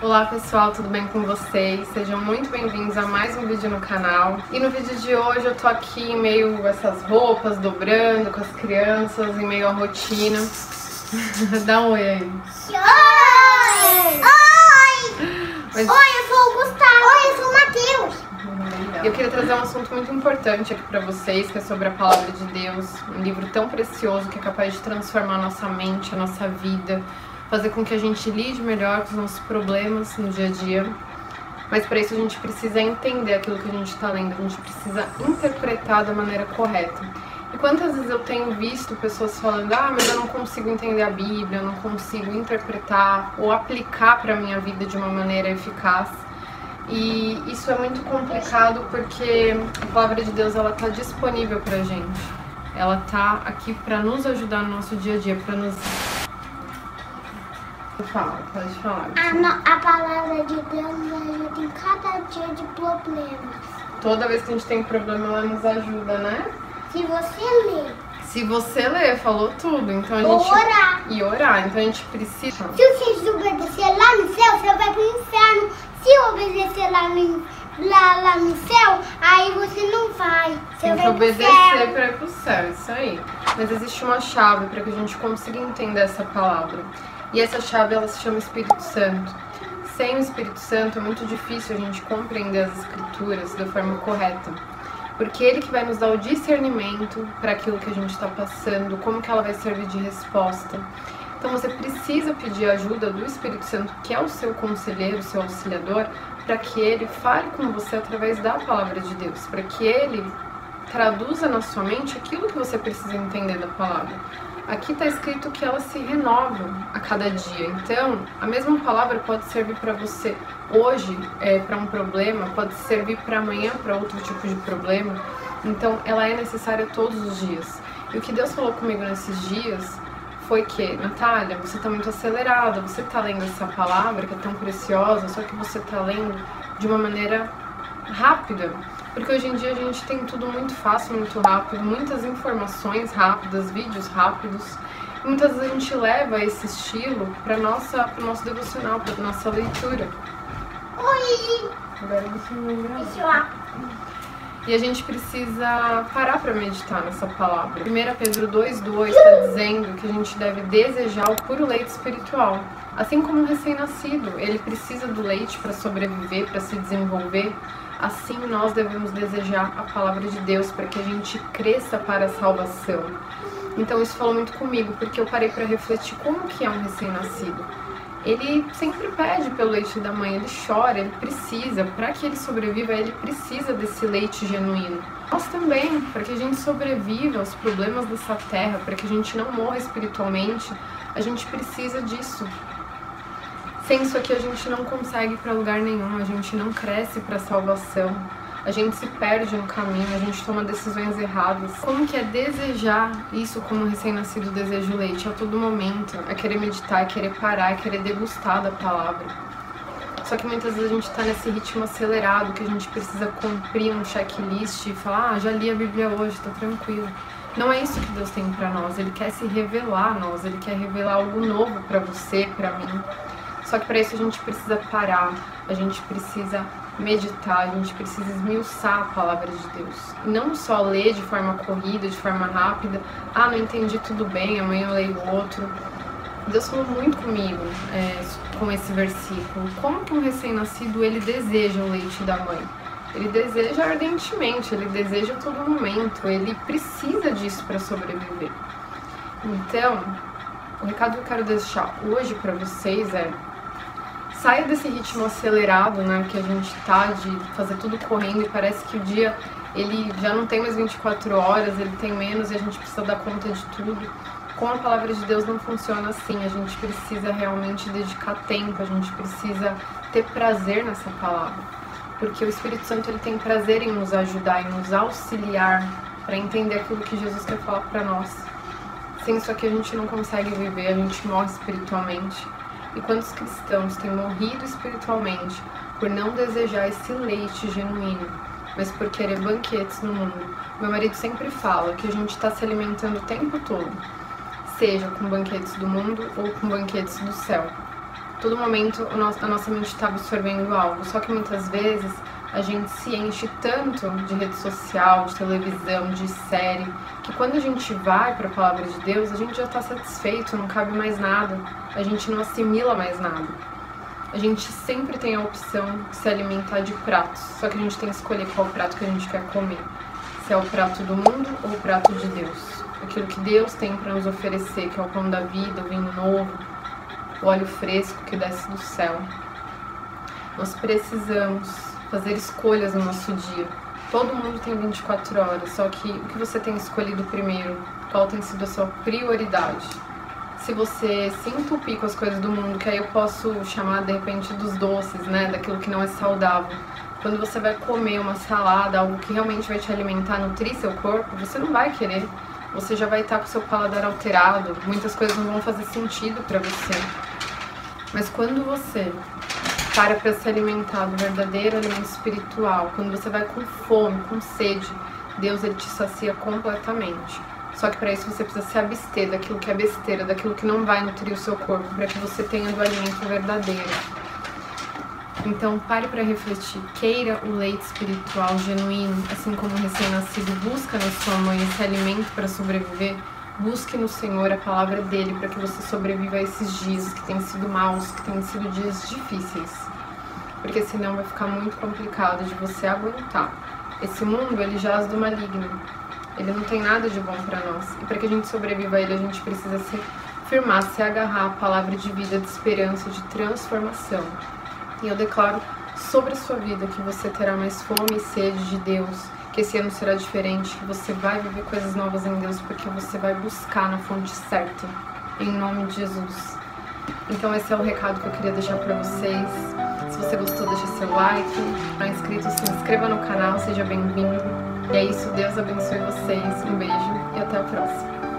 Olá pessoal, tudo bem com vocês? Sejam muito bem-vindos a mais um vídeo no canal. E no vídeo de hoje eu tô aqui em meio a essas roupas, dobrando com as crianças, em meio à rotina. Dá um oi aí. Oi! Oi! Mas... Oi, eu sou o Gustavo. Oi, eu sou o Matheus. Eu queria trazer um assunto muito importante aqui pra vocês, que é sobre a Palavra de Deus. Um livro tão precioso que é capaz de transformar a nossa mente, a nossa vida, fazer com que a gente lide melhor com os nossos problemas no dia a dia. Mas para isso a gente precisa entender aquilo que a gente está lendo, a gente precisa interpretar da maneira correta. E quantas vezes eu tenho visto pessoas falando: mas eu não consigo entender a Bíblia, eu não consigo interpretar ou aplicar para a minha vida de uma maneira eficaz. E isso é muito complicado porque a Palavra de Deus ela está disponível para a gente. Ela está aqui para nos ajudar no nosso dia a dia, para nos... Pode falar. A Palavra de Deus nos ajuda em cada dia de problemas. Toda vez que a gente tem problema, ela nos ajuda, né? Se você ler. Se você ler, falou tudo. Então a Ou gente... orar. E orar. Então a gente precisa... Se você desobedecer lá no céu, você vai pro inferno. Se obedecer lá no céu, aí você não vai. Você Tem que vai obedecer para ir pro céu, isso aí. Mas existe uma chave para que a gente consiga entender essa palavra. E essa chave, ela se chama Espírito Santo. Sem o Espírito Santo é muito difícil a gente compreender as Escrituras da forma correta. Porque ele que vai nos dar o discernimento para aquilo que a gente está passando, como que ela vai servir de resposta. Então você precisa pedir a ajuda do Espírito Santo, que é o seu conselheiro, o seu auxiliador, para que ele fale com você através da Palavra de Deus, para que ele traduza na sua mente aquilo que você precisa entender da palavra. Aqui está escrito que ela se renova a cada dia. Então, a mesma palavra pode servir para você hoje para um problema, pode servir para amanhã para outro tipo de problema. Então, ela é necessária todos os dias. E o que Deus falou comigo nesses dias foi que: Natália, você está muito acelerada, você está lendo essa palavra que é tão preciosa, só que você está lendo de uma maneira rápida. Porque hoje em dia a gente tem tudo muito fácil, muito rápido, muitas informações rápidas, vídeos rápidos. E muitas vezes a gente leva esse estilo para o nosso devocional, para nossa leitura. Oi! Agora você não lembra. E a gente precisa parar para meditar nessa palavra. 1 Pedro 2,2 está dizendo que a gente deve desejar o puro leite espiritual. Assim como um recém-nascido, ele precisa do leite para sobreviver, para se desenvolver. Assim nós devemos desejar a palavra de Deus para que a gente cresça para a salvação. Então isso falou muito comigo, porque eu parei para refletir como que é um recém-nascido. Ele sempre pede pelo leite da mãe, ele chora, ele precisa, para que ele sobreviva, ele precisa desse leite genuíno. Nós também, para que a gente sobreviva aos problemas dessa terra, para que a gente não morra espiritualmente, a gente precisa disso. Sem isso aqui a gente não consegue ir para lugar nenhum, a gente não cresce para a salvação, a gente se perde no caminho, a gente toma decisões erradas. Como que é desejar isso como um recém-nascido deseja o leite? A todo momento, é querer meditar, é querer parar, é querer degustar da palavra. Só que muitas vezes a gente está nesse ritmo acelerado, que a gente precisa cumprir um checklist e falar: já li a Bíblia hoje, tá tranquilo. Não é isso que Deus tem para nós, Ele quer se revelar a nós, Ele quer revelar algo novo para você, para mim. Só que para isso a gente precisa parar, a gente precisa meditar, a gente precisa esmiuçar a palavra de Deus. E não só ler de forma corrida, de forma rápida. Não entendi, tudo bem, amanhã eu leio outro. Deus falou muito comigo com esse versículo. Como que um recém-nascido ele deseja o leite da mãe? Ele deseja ardentemente, ele deseja a todo momento, ele precisa disso para sobreviver. Então, o recado que eu quero deixar hoje para vocês é: saia desse ritmo acelerado, né, que a gente tá, de fazer tudo correndo e parece que o dia ele já não tem mais 24 horas, ele tem menos e a gente precisa dar conta de tudo. Com a palavra de Deus não funciona assim, a gente precisa realmente dedicar tempo, a gente precisa ter prazer nessa palavra. Porque o Espírito Santo ele tem prazer em nos ajudar, em nos auxiliar para entender aquilo que Jesus quer falar para nós. Sem isso aqui a gente não consegue viver, a gente morre espiritualmente. E quantos cristãos têm morrido espiritualmente por não desejar esse leite genuíno, mas por querer banquetes no mundo? Meu marido sempre fala que a gente está se alimentando o tempo todo, seja com banquetes do mundo ou com banquetes do céu. todo momento a nossa mente está absorvendo algo. Só que muitas vezes a gente se enche tanto de rede social, de televisão, de série, que quando a gente vai para a palavra de Deus, a gente já está satisfeito, não cabe mais nada, a gente não assimila mais nada. A gente sempre tem a opção de se alimentar de pratos, só que a gente tem que escolher qual prato que a gente quer comer. Se é o prato do mundo ou o prato de Deus. Aquilo que Deus tem para nos oferecer, que é o pão da vida, o vinho novo, o óleo fresco que desce do céu. Nós precisamos fazer escolhas no nosso dia. Todo mundo tem 24 horas, só que o que você tem escolhido primeiro? Qual tem sido a sua prioridade? Se você se entupir com as coisas do mundo, que aí eu posso chamar de repente dos doces, né? Daquilo que não é saudável. Quando você vai comer uma salada, algo que realmente vai te alimentar, nutrir seu corpo, você não vai querer. Você já vai estar com o seu paladar alterado, muitas coisas não vão fazer sentido para você. Mas quando você para se alimentar do verdadeiro alimento espiritual, quando você vai com fome, com sede, Deus ele te sacia completamente. Só que para isso você precisa se abster daquilo que é besteira, daquilo que não vai nutrir o seu corpo, para que você tenha do alimento verdadeiro. Então pare para refletir, queira o leite espiritual genuíno, assim como o recém-nascido busca na sua mãe esse alimento para sobreviver. Busque no Senhor a palavra dele para que você sobreviva a esses dias que têm sido maus, que têm sido dias difíceis. Porque senão vai ficar muito complicado de você aguentar. Esse mundo, ele jaz do maligno. Ele não tem nada de bom para nós. E para que a gente sobreviva a ele, a gente precisa se firmar, se agarrar à palavra de vida, de esperança, de transformação. E eu declaro sobre a sua vida que você terá mais fome e sede de Deus, que esse ano será diferente, que você vai viver coisas novas em Deus, porque você vai buscar na fonte certa, em nome de Jesus. Então esse é o recado que eu queria deixar para vocês. Se você gostou, deixa seu like. Se não é inscrito, se inscreva no canal, seja bem-vindo. E é isso, Deus abençoe vocês. Um beijo e até a próxima.